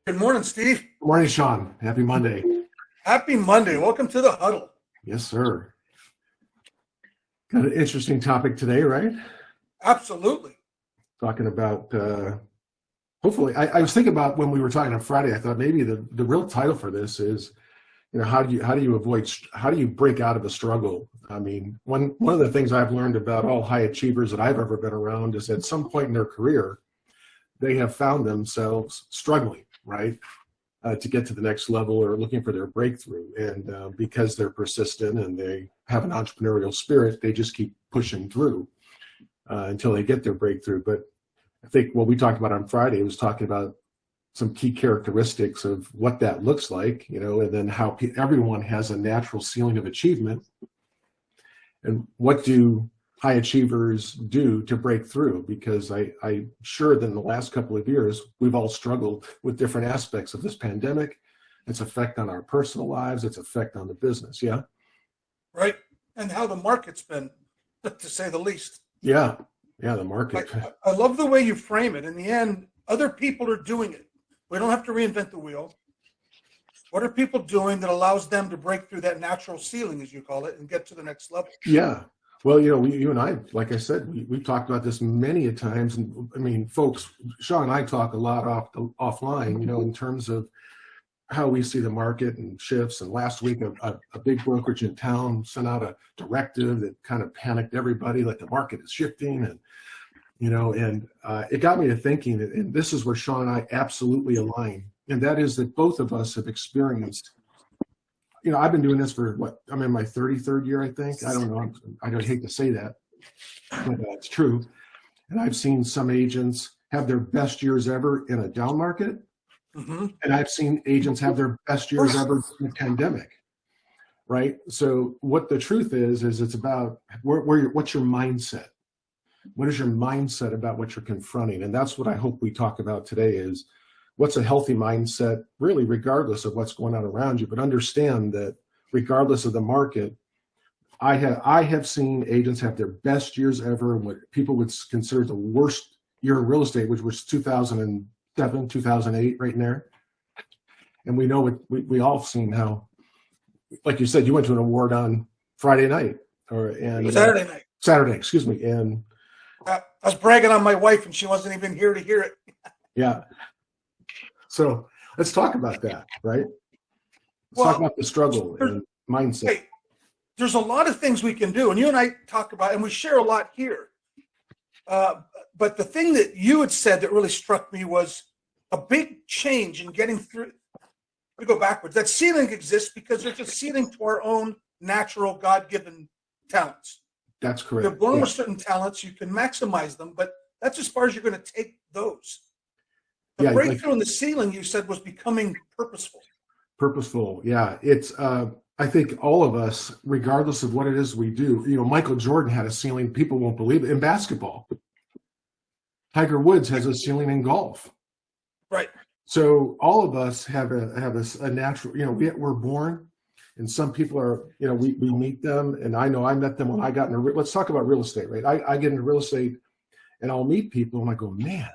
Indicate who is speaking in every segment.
Speaker 1: Good morning, Steve.
Speaker 2: Good morning, Sean. Happy Monday.
Speaker 1: Happy Monday. Welcome to the huddle.
Speaker 2: Yes, sir. Got an interesting topic today, right?
Speaker 1: Absolutely.
Speaker 2: Talking about, hopefully, I was thinking about when we were talking on Friday, I thought maybe the real title for this is, how do you break out of a struggle? I mean, one of the things I've learned about all high achievers that I've ever been around is at some point in their career, they have found themselves struggling, right? To get to the next level or looking for their breakthrough. And because they're persistent and they have an entrepreneurial spirit, they just keep pushing through until they get their breakthrough. But I think what we talked about on Friday was talking about some key characteristics of what that looks like, and then how everyone has a natural ceiling of achievement. And what do high achievers do to break through? Because I'm sure that in the last couple of years, we've all struggled with different aspects of this pandemic, its effect on our personal lives, its effect on the business. Yeah.
Speaker 1: Right. And how the market's been, to say the least.
Speaker 2: Yeah. Yeah. The market.
Speaker 1: I love the way you frame it. In the end, other people are doing it. We don't have to reinvent the wheel. What are people doing that allows them to break through that natural ceiling, as you call it, and get to the next level?
Speaker 2: Yeah. Well, you and I, like I said, we've talked about this many a times. And I mean, folks, Sean and I talk a lot offline, in terms of how we see the market and shifts. And last week, a big brokerage in town sent out a directive that kind of panicked everybody, like the market is shifting. And, it got me to thinking, and this is where Sean and I absolutely align. And that is that both of us have experienced, I've been doing this for I'm in my 33rd year, I think. I don't know. I don't hate to say that, but it's true. And I've seen some agents have their best years ever in a down market. Mm-hmm. And I've seen agents have their best years ever in a pandemic. Right. So what the truth is it's about what's your mindset? What is your mindset about what you're confronting? And that's what I hope we talk about today is, what's a healthy mindset, really, regardless of what's going on around you, but understand that regardless of the market, I have seen agents have their best years ever in what people would consider the worst year in real estate, which was 2007, 2008, right in there. And we know we all seen how, like you said, you went to an award on Friday night Saturday, excuse me. And
Speaker 1: I was bragging on my wife, and she wasn't even here to hear it.
Speaker 2: Yeah. So let's talk about that, right? Let's talk about the struggle and mindset.
Speaker 1: Hey, there's a lot of things we can do, and you and I talk about, and we share a lot here. But the thing that you had said that really struck me was a big change in getting through. We go backwards. That ceiling exists because there's a ceiling to our own natural God-given talents.
Speaker 2: That's correct.
Speaker 1: You're born with certain talents. You can maximize them, but that's as far as you're going to take those. The breakthrough in the ceiling, you said, was becoming purposeful.
Speaker 2: Purposeful, yeah. It's, I think all of us, regardless of what it is we do, Michael Jordan had a ceiling, people won't believe it, in basketball. Tiger Woods has a ceiling in golf.
Speaker 1: Right.
Speaker 2: So all of us have a natural, we're born, and some people are, we meet them, and I know I met them when I got into, let's talk about real estate, right? I get into real estate, and I'll meet people, and I go, man,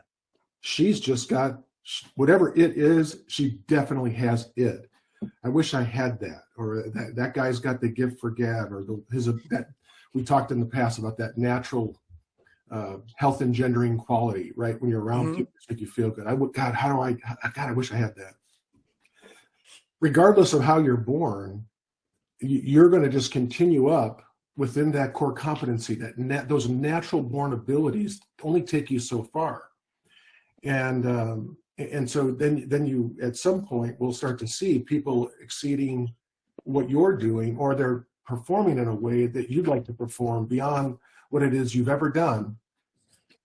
Speaker 2: she's just got whatever it is. She definitely has it. I wish I had that, or that guy's got the gift for gab, or that we talked in the past about that natural health engendering quality, right? When you're around people, it's make you feel good. I wish I had that. Regardless of how you're born, you're going to just continue up within that core competency. Those natural born abilities only take you so far. And so then you at some point will start to see people exceeding what you're doing, or they're performing in a way that you'd like to perform beyond what it is you've ever done.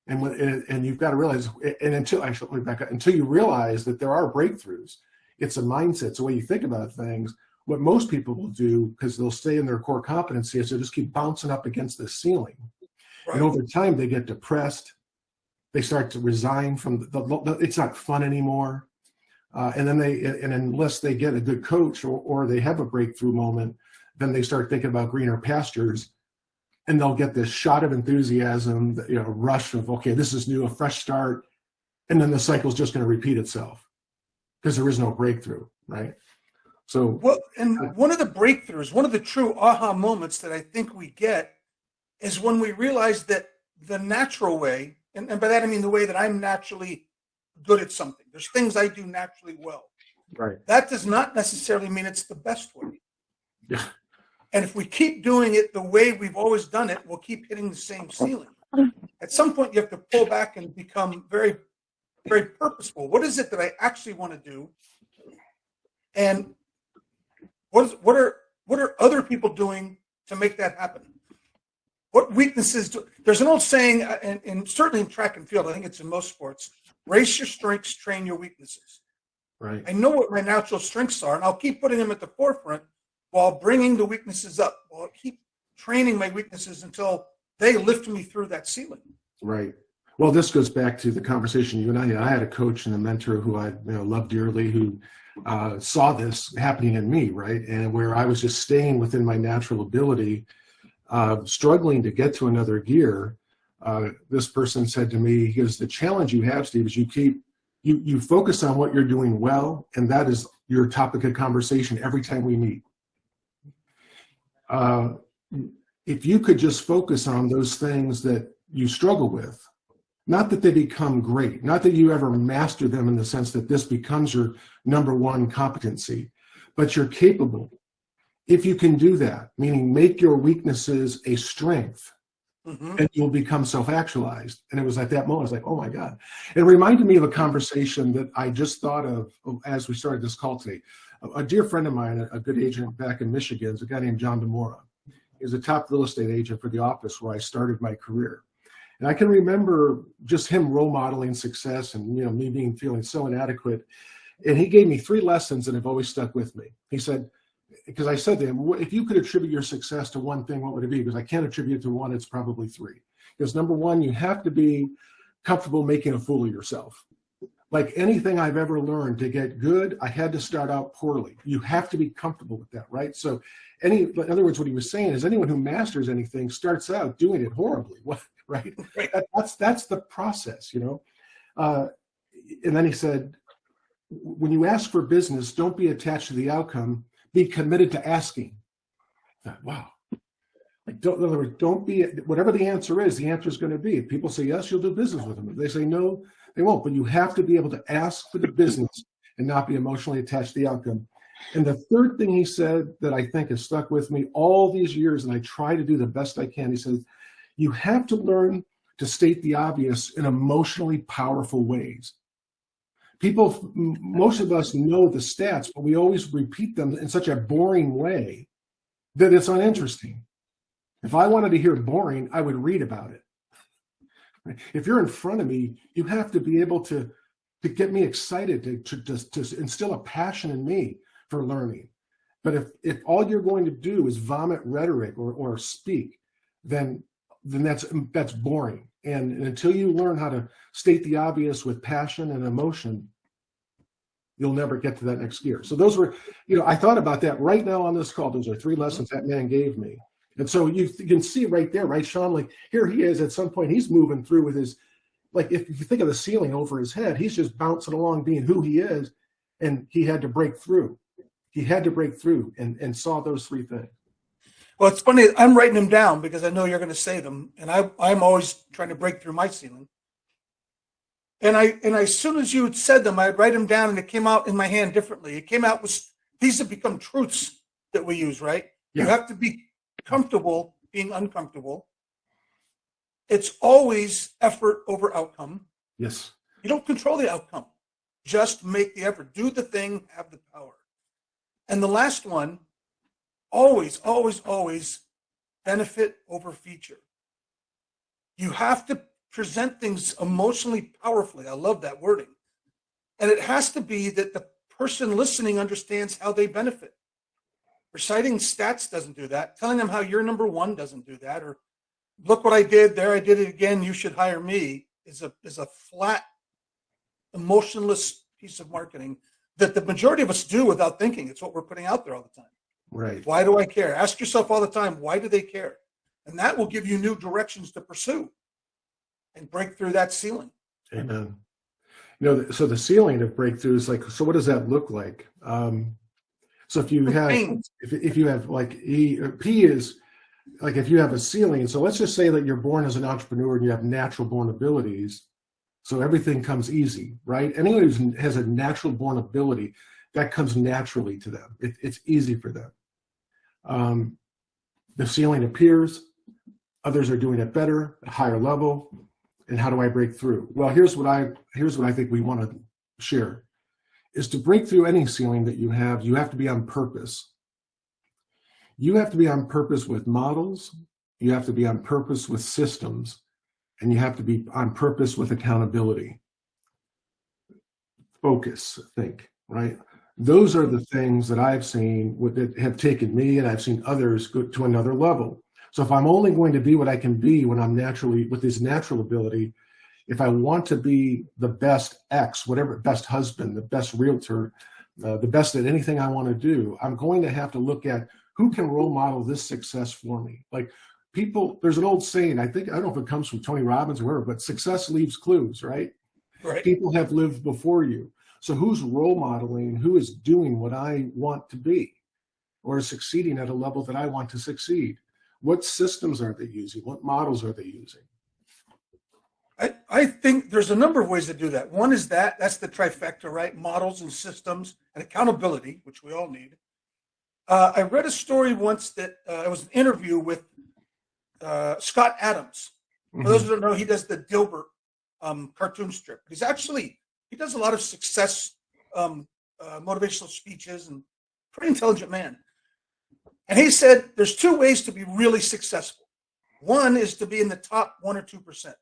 Speaker 2: And you've got to realize, and until you realize that there are breakthroughs, it's a mindset. It's the way you think about things. What most people will do, because they'll stay in their core competency, is they'll just keep bouncing up against the ceiling. Right. And over time, they get depressed. They start to resign from it's not fun anymore. And then unless they get a good coach or they have a breakthrough moment, then they start thinking about greener pastures, and they'll get this shot of enthusiasm, rush of, okay, this is new, a fresh start. And then the cycle's just going to repeat itself because there is no breakthrough, right? So,
Speaker 1: Well, and one of the breakthroughs, one of the true aha moments that I think we get is when we realize that the natural way, and by that I mean the way that I'm naturally good at something. There's things I do naturally well.
Speaker 2: right.
Speaker 1: That does not necessarily mean it's the best way.
Speaker 2: Yeah.
Speaker 1: And if we keep doing it the way we've always done it, we'll keep hitting the same ceiling. At some point, you have to pull back and become very, very purposeful. What is it that I actually want to do? And what are other people doing to make that happen? What weaknesses do? There's an old saying, and certainly in track and field, I think it's in most sports: race your strengths, train your weaknesses.
Speaker 2: Right.
Speaker 1: I know what my natural strengths are, and I'll keep putting them at the forefront while bringing the weaknesses up. I'll keep training my weaknesses until they lift me through that ceiling.
Speaker 2: Right. Well, this goes back to the conversation you and I had. I had a coach and a mentor who I love dearly, who saw this happening in me, right? And where I was just staying within my natural ability, struggling to get to another gear. This person said to me, he goes, the challenge you have, Steve, is you focus on what you're doing well, and that is your topic of conversation every time we meet. If you could just focus on those things that you struggle with, not that they become great, not that you ever master them in the sense that this becomes your number one competency, but you're capable. If you can do that, meaning make your weaknesses a strength, and you'll become self-actualized. And it was at that moment, I was like, oh my God. It reminded me of a conversation that I just thought of as we started this call today. A dear friend of mine, a good agent back in Michigan, is a guy named John DeMora. He's a top real estate agent for the office where I started my career. And I can remember just him role modeling success and me feeling so inadequate. And he gave me 3 lessons that have always stuck with me. He said, because I said to him, if you could attribute your success to one thing, what would it be? Because I can't attribute it to one, it's probably 3. Because number one, you have to be comfortable making a fool of yourself. Like anything I've ever learned, to get good, I had to start out poorly. You have to be comfortable with that, right? So in other words, what he was saying is anyone who masters anything starts out doing it horribly, right? That's the process, And then he said, when you ask for business, don't be attached to the outcome. Be committed to asking. I thought, wow. In other words, don't be, whatever the answer is going to be. If people say yes, you'll do business with them. If they say no, they won't. But you have to be able to ask for the business and not be emotionally attached to the outcome. And the third thing he said that I think has stuck with me all these years, and I try to do the best I can, he says, you have to learn to state the obvious in emotionally powerful ways. Most of us know the stats, but we always repeat them in such a boring way that it's uninteresting. If I wanted to hear boring, I would read about it. If you're in front of me, you have to be able to get me excited, to instill a passion in me for learning. But if all you're going to do is vomit rhetoric or speak, then that's boring. And until you learn how to state the obvious with passion and emotion, you'll never get to that next gear. So those were, I thought about that right now on this call. Those are 3 lessons that man gave me. And so you can see right there, right, Sean, like here he is at some point, he's moving through with his, like if you think of the ceiling over his head, he's just bouncing along being who he is. And he had to break through. He had to break through and saw those 3 things.
Speaker 1: Well, it's funny. I'm writing them down because I know you're going to say them, and I'm always trying to break through my ceiling. And as soon as you had said them, I'd write them down, and it came out in my hand differently. It came out with these have become truths that we use, right? Yeah. You have to be comfortable being uncomfortable. It's always effort over outcome.
Speaker 2: Yes.
Speaker 1: You don't control the outcome. Just make the effort. Do the thing. Have the power. And the last one. Always, always, always benefit over feature. You have to present things emotionally powerfully. I love that wording. And it has to be that the person listening understands how they benefit. Reciting stats doesn't do that. Telling them how you're number one doesn't do that. Or look what I did there. I did it again. You should hire me is a flat, emotionless piece of marketing that the majority of us do without thinking. It's what we're putting out there all the time.
Speaker 2: Right.
Speaker 1: Why do I care? Ask yourself all the time, why do they care? And that will give you new directions to pursue and break through that ceiling.
Speaker 2: Amen. So the ceiling of breakthrough is like, so what does that look like? So if you have, if you have like P is like, if you have a ceiling, so let's just say that you're born as an entrepreneur and you have natural born abilities. So everything comes easy, right? Anyone who has a natural born ability, that comes naturally to them. It's easy for them. The ceiling appears, others are doing it better, at a higher level. And how do I break through? Well, here's what I think we want to share is to break through any ceiling that you have to be on purpose. You have to be on purpose with models. You have to be on purpose with systems, and you have to be on purpose with accountability. Focus, think, right? Those are the things that I've seen that have taken me, and I've seen others go to another level. So if I'm only going to be what I can be when I'm naturally with this natural ability, if I want to be the best X, whatever, best husband, the best realtor, the best at anything I want to do, I'm going to have to look at who can role model this success for me. Like people, there's an old saying, I don't know if it comes from Tony Robbins or wherever, but success leaves clues, right?
Speaker 1: Right.
Speaker 2: People have lived before you. So who's role modeling, who is doing what I want to be or succeeding at a level that I want to succeed? What systems are they using? What models are they using?
Speaker 1: I think there's a number of ways to do that. One is that's the trifecta, right? Models and systems and accountability, which we all need. I read a story once that it was an interview with Scott Adams. For those who don't know, he does the Dilbert cartoon strip. He does a lot of success, motivational speeches, and pretty intelligent man. And he said there's two ways to be really successful. One is to be in the top 1 or 2%,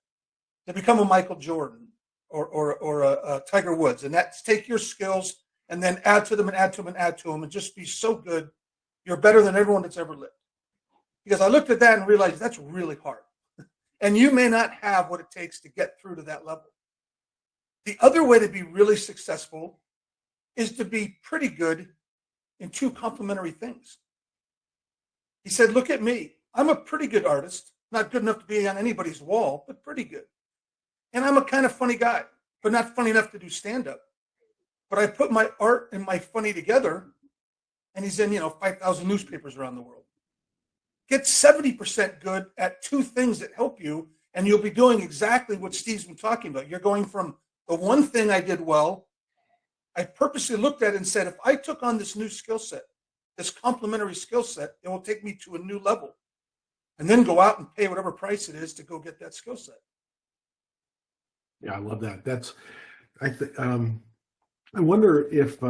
Speaker 1: to become a Michael Jordan or a Tiger Woods. And that's take your skills and then add to them and add to them and add to them and just be so good. You're better than everyone that's ever lived. Because I looked at that and realized that's really hard. And you may not have what it takes to get through to that level. The other way to be really successful is to be pretty good in two complementary things. He said, look at me. I'm a pretty good artist, not good enough to be on anybody's wall, but pretty good. And I'm a kind of funny guy, but not funny enough to do stand-up. But I put my art and my funny together, and he's in, 5,000 newspapers around the world. Get 70% good at two things that help you, and you'll be doing exactly what Steve's been talking about. You're going from the one thing I did well, I purposely looked at it and said, if I took on this new skill set, this complementary skill set, it will take me to a new level. And then go out and pay whatever price it is to go get that skill set.
Speaker 2: Yeah, I love that. I wonder if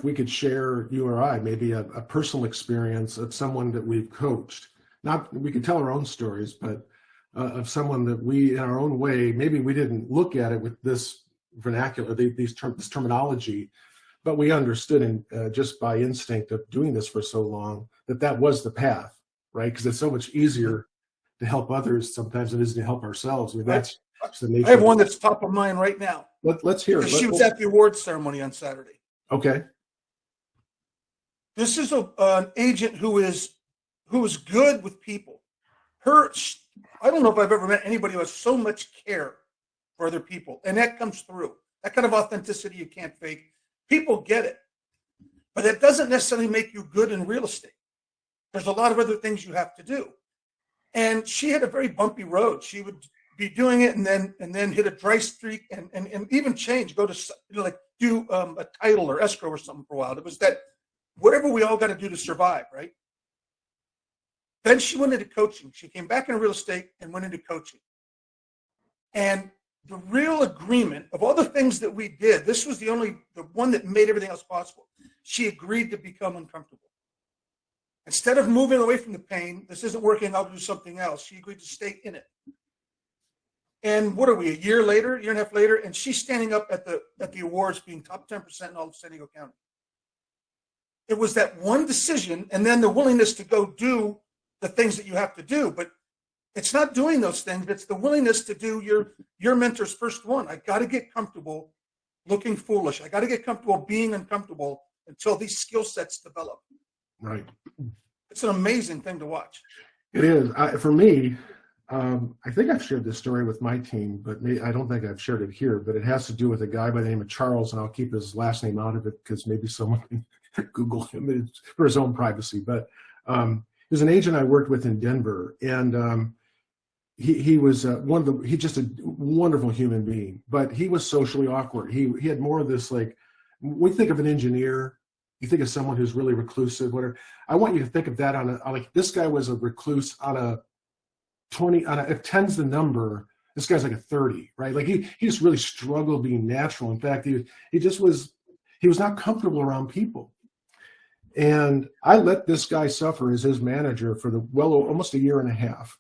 Speaker 2: we could share, you or I, maybe a personal experience of someone that we've coached. Not we could tell our own stories, but of someone that we, in our own way, maybe we didn't look at it with this vernacular, this terminology, but we understood just by instinct of doing this for so long that was the path, right? Because it's so much easier to help others sometimes than it is to help ourselves. I mean, that's the nature.
Speaker 1: I have one that's top of mind right now.
Speaker 2: Let's hear it.
Speaker 1: She was at the awards ceremony on Saturday.
Speaker 2: Okay.
Speaker 1: This is an agent who is good with people. I don't know if I've ever met anybody who has so much care for other people, and that comes through. That kind of authenticity you can't fake. People get it, but it doesn't necessarily make you good in real estate. There's a lot of other things you have to do. And she had a very bumpy road. She would be doing it and then hit a dry streak and even change, go to do a title or escrow or something for a while. It was that whatever we all got to do to survive, right? Then she went into coaching. She came back into real estate and went into coaching. And the real agreement of all the things that we did, this was the one that made everything else possible. She agreed to become uncomfortable. Instead of moving away from the pain, this isn't working, I'll do something else. She agreed to stay in it. And what are we, a year and a half later, and she's standing up at the awards being top 10% in all of San Diego County. It was that one decision and then the willingness to go do the things that you have to do. But it's not doing those things. It's the willingness to do your mentor's first one. I got to get comfortable looking foolish. I got to get comfortable being uncomfortable until these skill sets develop.
Speaker 2: Right.
Speaker 1: It's an amazing thing to watch.
Speaker 2: It is. For me, I think I've shared this story with my team, but I don't think I've shared it here, but it has to do with a guy by the name of Charles, and I'll keep his last name out of it because maybe someone can Google him for his own privacy. But he was an agent I worked with in Denver, and he was he's just a wonderful human being, but he was socially awkward. He had more of this, like, we think of an engineer, you think of someone who's really reclusive, whatever. I want you to think of that on like, this guy was a recluse on a 20, if 10's the number, this guy's like a 30, right? Like he just really struggled being natural. In fact, he was not comfortable around people. And I let this guy suffer as his manager for almost a year and a half.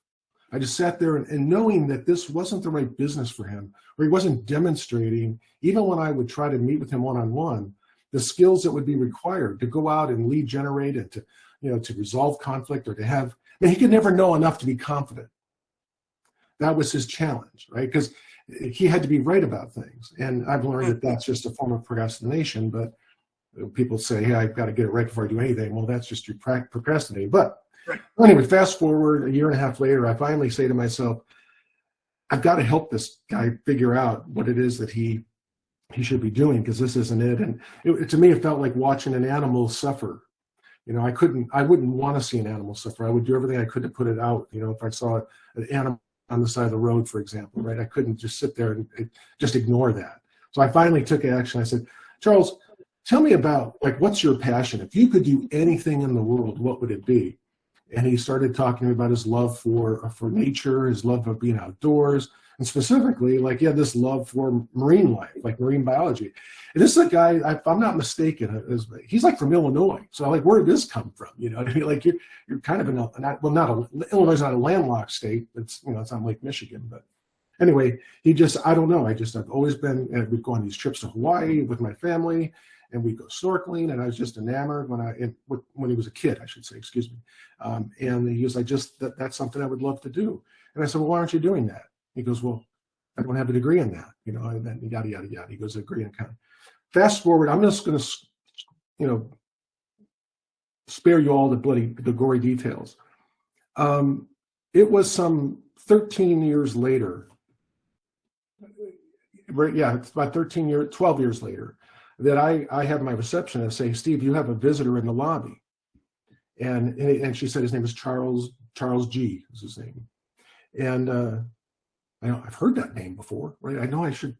Speaker 2: I just sat there and knowing that this wasn't the right business for him, or he wasn't demonstrating, even when I would try to meet with him one-on-one, the skills that would be required to go out and lead generate and to resolve conflict, or to have, he could never know enough to be confident. That was his challenge, right? Because he had to be right about things. And I've learned that that's just a form of procrastination, but people say, hey, I've got to get it right before I do anything. Well, that's just your procrastinating. But anyway, fast forward a year and a half later, I finally say to myself, I've got to help this guy figure out what it is that he should be doing, because this isn't it. And to me, it felt like watching an animal suffer. I wouldn't want to see an animal suffer. I would do everything I could to put it out. If I saw an animal on the side of the road, for example, right? I couldn't just sit there and just ignore that. So I finally took action. I said, Charles, tell me about, like, what's your passion? If you could do anything in the world, what would it be? And he started talking to me about his love for nature, his love of being outdoors, and specifically, like, he had this love for marine life, like marine biology. And this is a guy, if I'm not mistaken, he's like from Illinois. So, like, where did this come from? Like, you're kind of Illinois is not a landlocked state. It's on Lake Michigan. But anyway, I don't know. I've always been, and we'd go on these trips to Hawaii with my family, and we'd go snorkeling, and I was just enamored when he was a kid, I should say, excuse me. And he was like, that's something I would love to do. And I said, well, why aren't you doing that? He goes, well, I don't have a degree in that, and then yada, yada, yada. He goes, a degree in accounting. Fast forward, I'm just going to, spare you all the gory details. It was some 13 years later, it's about 12 years later, that I have my receptionist say, Steve, you have a visitor in the lobby. And she said his name is Charles G. is his name. And I know I've heard that name before, right? I know I should,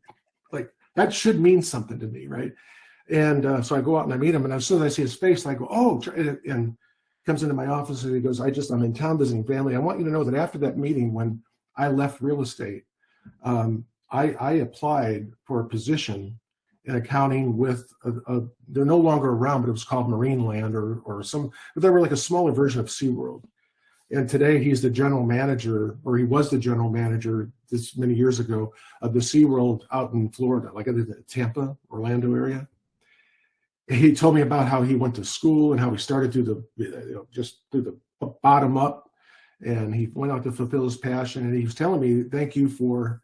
Speaker 2: like, that should mean something to me, right? And so I go out and I meet him, and as soon as I see his face, I go, oh, and comes into my office and he goes, I'm in town visiting family. I want you to know that after that meeting, when I left real estate, I applied for a position in accounting with they're no longer around, but it was called Marine Land but they were like a smaller version of SeaWorld. And today he's the general manager, or he was the general manager this many years ago, of the SeaWorld out in Florida, like in the Tampa, Orlando area. He told me about how he went to school and how he started through the bottom up, and he went out to fulfill his passion. And he was telling me, thank you for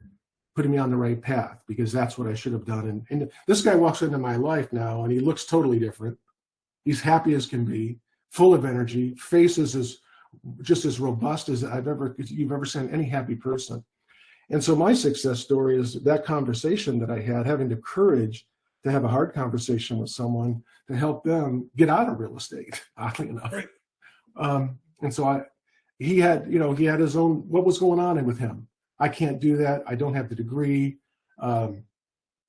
Speaker 2: putting me on the right path, because that's what I should have done. And this guy walks into my life now, and he looks totally different. He's happy as can be, full of energy, faces just as robust as you've ever seen any happy person. And so my success story is that conversation that I had, having the courage to have a hard conversation with someone to help them get out of real estate, oddly enough.
Speaker 1: Right.
Speaker 2: And so he had his own, what was going on with him. I can't do that. I don't have the degree. No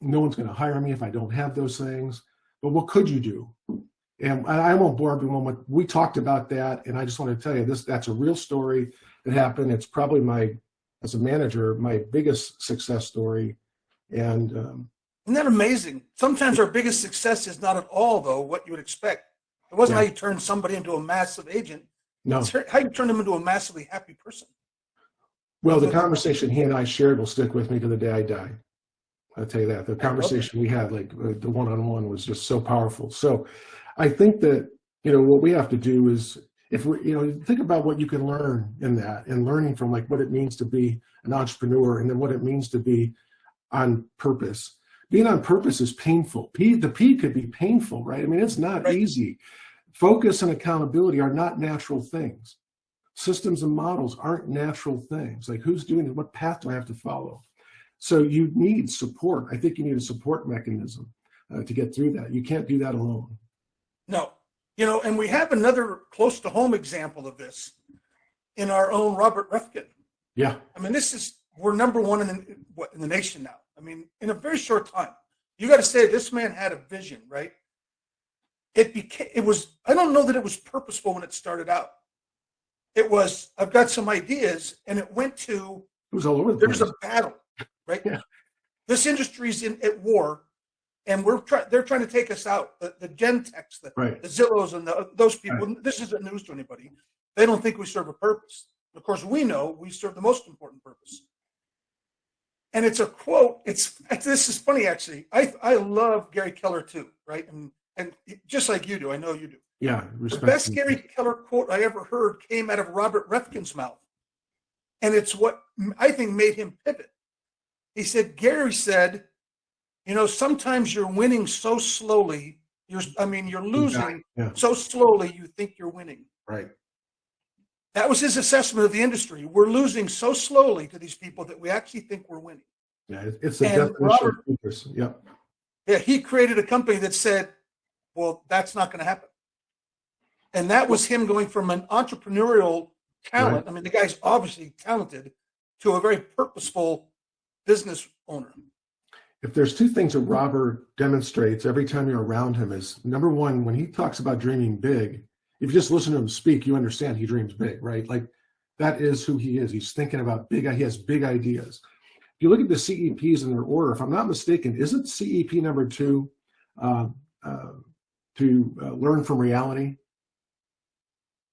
Speaker 2: one's going to hire me if I don't have those things. But what could you do? And I won't bore everyone with, we talked about that. And I just want to tell you that's a real story that happened. It's probably as a manager, my biggest success story. And
Speaker 1: isn't that amazing? Sometimes our biggest success is not at all, though, what you would expect. It wasn't how you turned somebody into a massive agent. No. It's how you turn them into a massively happy person.
Speaker 2: Well, the conversation he and I shared will stick with me to the day I die. I'll tell you that. The conversation we had, like the one-on-one, was just so powerful. So I think that, what we have to do is, if we, think about what you can learn in that, and learning from, like, what it means to be an entrepreneur, and then what it means to be on purpose. Being on purpose is painful. The P could be painful, right? I mean, it's not easy. Focus and accountability are not natural things. systems and models aren't natural things. Like, who's doing it? What path do I have to follow? So you need support. I think you need a support mechanism to get through that. You can't do that alone.
Speaker 1: No, and we have another close to home example of this in our own Robert Reffkin.
Speaker 2: Yeah.
Speaker 1: I mean, we're number one in the nation now. I mean, in a very short time. You got to say this man had a vision, right? It was, I don't know that it was purposeful when it started out. It was, I've got some ideas, and it went to,
Speaker 2: it was all over the
Speaker 1: there's
Speaker 2: place.
Speaker 1: a battle, right?
Speaker 2: Yeah.
Speaker 1: This industry's at war, and they're trying to take us out. The Gentex, the Zillows, and those people. Right. This isn't news to anybody. They don't think we serve a purpose. Of course, we know we serve the most important purpose. And it's a quote. This is funny, actually. I love Gary Keller too, right? And just like you do, I know you do.
Speaker 2: Yeah.
Speaker 1: The best Gary Keller quote I ever heard came out of Robert Reffkin's mouth, and it's what I think made him pivot. Gary said, sometimes you're winning so slowly. You're losing so slowly you think you're winning.
Speaker 2: Right.
Speaker 1: That was his assessment of the industry. We're losing so slowly to these people that we actually think we're winning.
Speaker 2: Yeah, it's the definition of focus. Yep.
Speaker 1: Yeah, he created a company that said, well, that's not going to happen. And that was him going from an entrepreneurial talent. Right. I mean, the guy's obviously talented, to a very purposeful business owner.
Speaker 2: If there's two things that Robert demonstrates every time you're around him is, number one, when he talks about dreaming big, if you just listen to him speak, you understand he dreams big, right? Like, that is who he is. He's thinking about he has big ideas. If you look at the CEPs in their order, if I'm not mistaken, isn't CEP number 2 to learn from reality?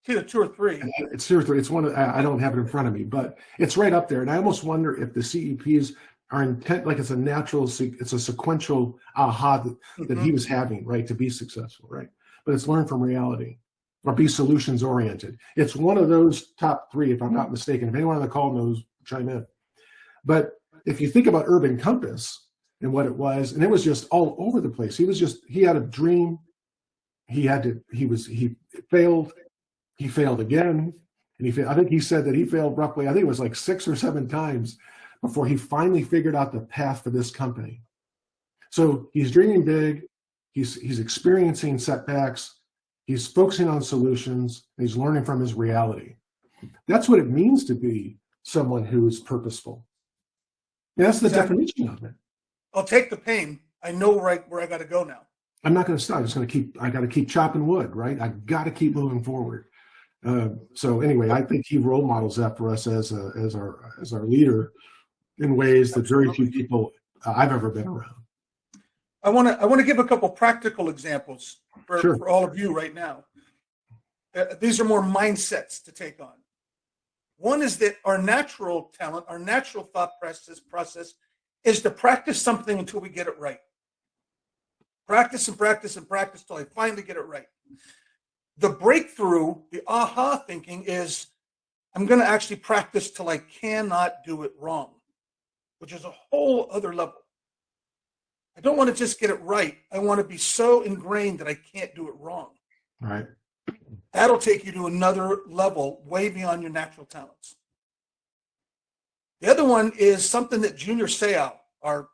Speaker 1: It's either 2 or 3.
Speaker 2: It's 2 or 3. It's one. I don't have it in front of me, but it's right up there. And I almost wonder if the CEPs are intent, like it's a sequential aha that he was having, right, to be successful, right? But it's learn from reality, or be solutions oriented. It's one of those top 3, if I'm not mistaken. If anyone on the call knows, chime in. But if you think about Urban Compass and what it was, and it was just all over the place. He had a dream. He failed. He failed again. And I think he said that he failed roughly, I think it was like 6 or 7 times before he finally figured out the path for this company. So he's dreaming big. He's experiencing setbacks. He's focusing on solutions. And he's learning from his reality. That's what it means to be someone who is purposeful. And that's the definition of it.
Speaker 1: I'll take the pain. I know where I got to go now. I
Speaker 2: got to keep chopping wood, right? I got to keep moving forward. So anyway, I think he role models that for us as our leader in ways that very few people I've ever been around.
Speaker 1: I want to give a couple practical examples for all of you right now. These are more mindsets to take on. One is that our natural talent, our natural thought process is to practice something until we get it right. Practice and practice and practice till I finally get it right. The breakthrough, the aha thinking is, I'm going to actually practice till I cannot do it wrong, which is a whole other level. I don't want to just get it right. I want to be so ingrained that I can't do it wrong.
Speaker 2: Right.
Speaker 1: That'll take you to another level way beyond your natural talents. The other one is something that Junior Seau, our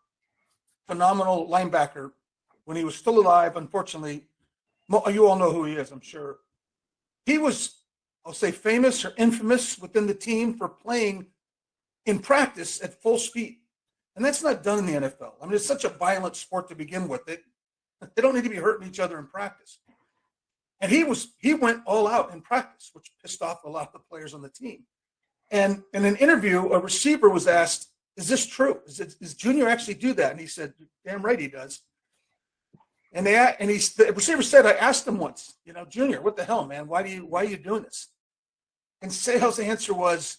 Speaker 1: phenomenal linebacker, when he was still alive, unfortunately, you all know who he is, I'm sure. He was, I'll say, famous or infamous within the team for playing in practice at full speed. And that's not done in the NFL. I mean, it's such a violent sport to begin with. They don't need to be hurting each other in practice. And he went all out in practice, which pissed off a lot of the players on the team. And in an interview, a receiver was asked, "Is this true? Does Junior actually do that?" And he said, "Damn right he does." And the receiver said, "I asked him once, Junior, what the hell, man? Why are you doing this?" And Seau's answer was,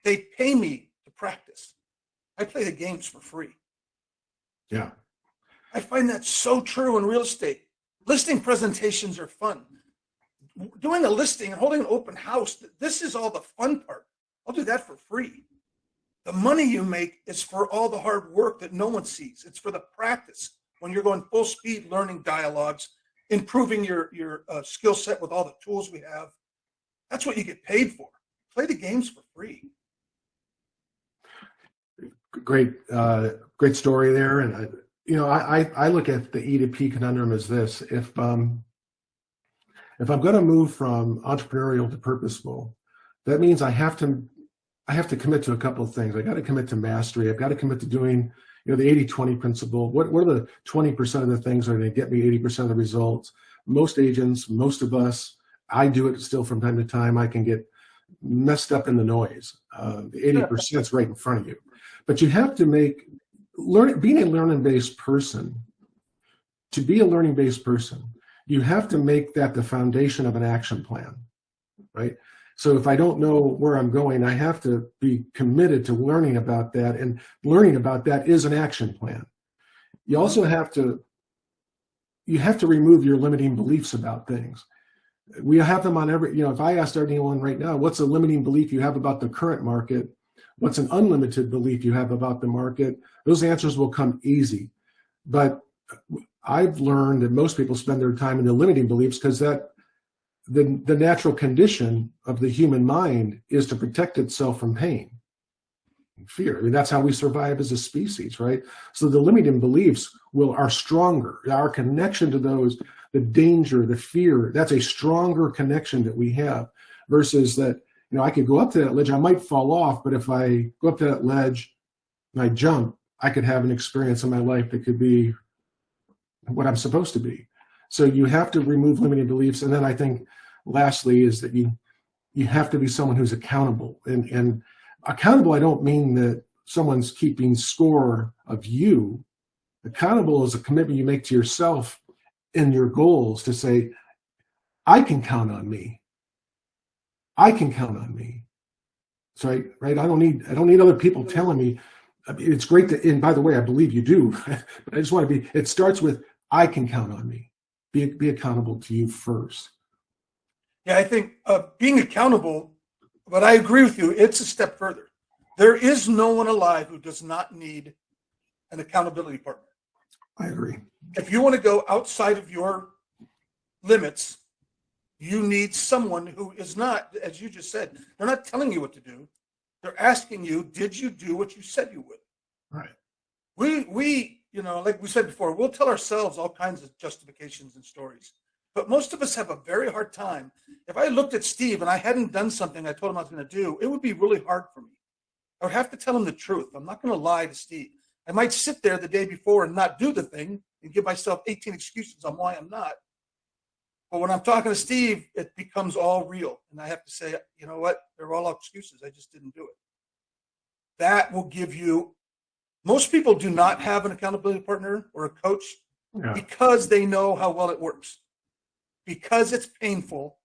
Speaker 1: "They pay me to practice. I play the games for free."
Speaker 2: Yeah.
Speaker 1: I find that so true in real estate. Listing presentations are fun. Doing a listing and holding an open house, this is all the fun part. I'll do that for free. The money you make is for all the hard work that no one sees. It's for the practice when you're going full speed, learning dialogues, improving your skill set with all the tools we have. That's what you get paid for. play the games for free.
Speaker 2: Great, great story there. And I look at the E to P conundrum as this: if I'm going to move from entrepreneurial to purposeful, that means I have to commit to a couple of things. I got to commit to mastery. I've got to commit to doing, the 80-20 principle. What are the 20% of the things that are going to get me 80% of the results? Most agents, most of us, I do it still from time to time. I can get messed up in the noise. The 80% is right in front of you. But you have to being a learning-based person, to be a learning-based person, you have to make that the foundation of an action plan, right? So if I don't know where I'm going, I have to be committed to learning about that, and learning about that is an action plan. You also have to remove your limiting beliefs about things. We have them on every, if I asked anyone right now, what's a limiting belief you have about the current market? What's an unlimited belief you have about the market? Those answers will come easy. But I've learned that most people spend their time in the limiting beliefs because the natural condition of the human mind is to protect itself from pain and fear. I mean, that's how we survive as a species, right? So the limiting beliefs are stronger. Our connection to those, the danger, the fear, that's a stronger connection that we have versus that, I could go up to that ledge, I might fall off, but if I go up to that ledge and I jump, I could have an experience in my life that could be what I'm supposed to be. So you have to remove limiting beliefs. And then I think lastly is that you have to be someone who's accountable. And accountable, I don't mean that someone's keeping score of you. Accountable is a commitment you make to yourself and your goals to say, I can count on me. I can count on me. So right? I don't need other people telling me. It's great to, and by the way, I believe you do. But I just want to it starts with, I can count on me. Be accountable to you first.
Speaker 1: Yeah, I think being accountable, but I agree with you, it's a step further. There is no one alive who does not need an accountability partner.
Speaker 2: I agree.
Speaker 1: If you want to go outside of your limits, you need someone who is not, as you just said, they're not telling you what to do. They're asking you, did you do what you said you would?
Speaker 2: Right.
Speaker 1: We like we said before, we'll tell ourselves all kinds of justifications and stories. But most of us have a very hard time. If I looked at Steve and I hadn't done something I told him I was going to do, it would be really hard for me. I would have to tell him the truth. I'm not going to lie to Steve. I might sit there the day before and not do the thing and give myself 18 excuses on why I'm not. But when I'm talking to Steve, it becomes all real. And I have to say, you know what? They're all excuses. I just didn't do it. That will give you, most people do not have an accountability partner or a coach because they know how well it works. Because it's painful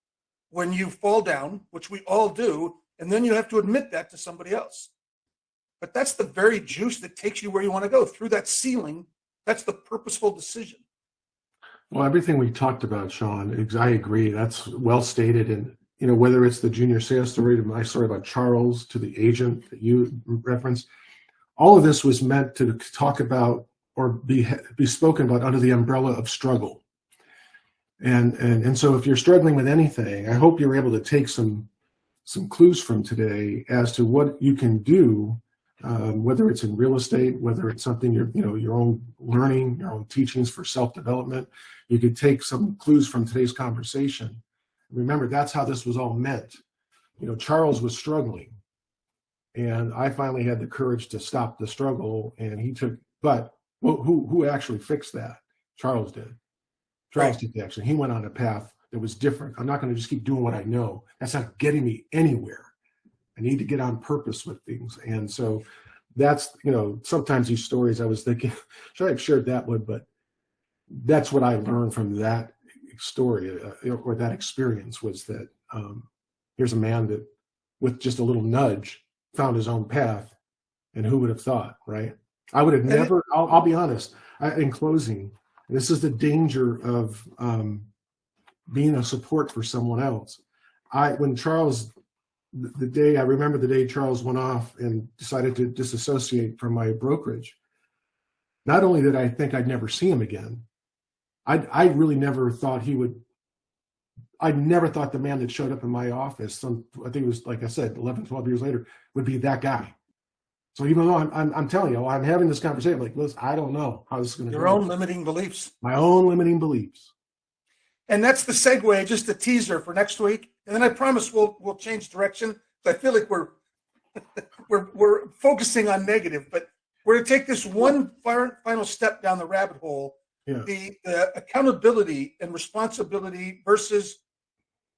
Speaker 1: when you fall down, which we all do, and then you have to admit that to somebody else. But that's the very juice that takes you where you want to go, through that ceiling. That's the purposeful decision.
Speaker 2: Well, everything we talked about, Sean, I agree. That's well stated. And, whether it's the junior sales story, to my story about Charles, to the agent that you referenced, all of this was meant to talk about or be spoken about under the umbrella of struggle. And so if you're struggling with anything, I hope you're able to take some clues from today as to what you can do, whether it's in real estate, whether it's something your own learning, your own teachings for self-development. You could take some clues from today's conversation. Remember, that's how this was all meant. Charles was struggling, and I finally had the courage to stop the struggle, and but who actually fixed that? Charles did. Charles took the action. He went on a path that was different. I'm not going to just keep doing what I know. That's not getting me anywhere. I need to get on purpose with things. And so that's, sometimes these stories I was thinking, should I have shared that one? But that's what I learned from that story or that experience was that here's a man that with just a little nudge found his own path. And who would have thought, right? I would have never, I'll be honest, in closing, this is the danger of being a support for someone else. When Charles, I remember the day Charles went off and decided to disassociate from my brokerage. Not only did I think I'd never see him again, I really never thought he would I never thought the man that showed up in my office, I think it was, like I said, 11, 12 years later, would be that guy. So even though I'm telling you, I'm having this conversation, I'm like, listen, I don't know how this is going to go.
Speaker 1: Your own limiting beliefs.
Speaker 2: My own limiting beliefs.
Speaker 1: And that's the segue, just a teaser for next week. And then I promise we'll change direction. I feel like we're focusing on negative, but we're going to take this one final step down the rabbit hole.
Speaker 2: Yeah.
Speaker 1: The accountability and responsibility versus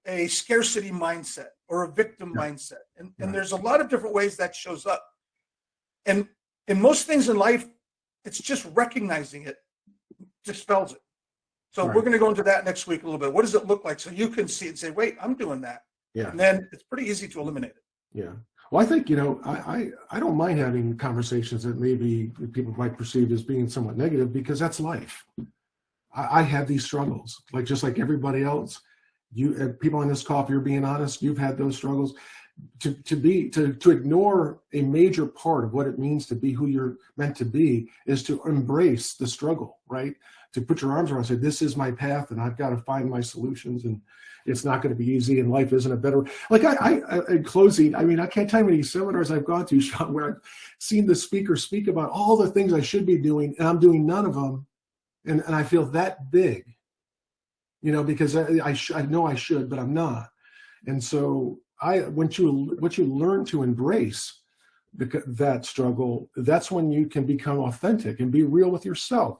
Speaker 1: a scarcity mindset or a victim mindset. And there's a lot of different ways that shows up. And in most things in life, it's just recognizing it dispels it. So we're going to go into that next week a little bit. What does it look like? So you can see it and say, wait, I'm doing that.
Speaker 2: Yeah.
Speaker 1: And then it's pretty easy to eliminate it.
Speaker 2: Yeah. Well, I think, I don't mind having conversations that maybe people might perceive as being somewhat negative, because that's life. I have these struggles, just like everybody else. You people on this call, if you're being honest, you've had those struggles. To ignore a major part of what it means to be who you're meant to be is to embrace the struggle, right? To put your arms around and say, this is my path and I've got to find my solutions, and it's not going to be easy and life isn't a better. Like I in closing, I can't tell you how many seminars I've gone to, Sean, where I've seen the speaker speak about all the things I should be doing and I'm doing none of them. And I feel that big, because I know I should, but I'm not. And so once you learn to embrace that struggle, that's when you can become authentic and be real with yourself.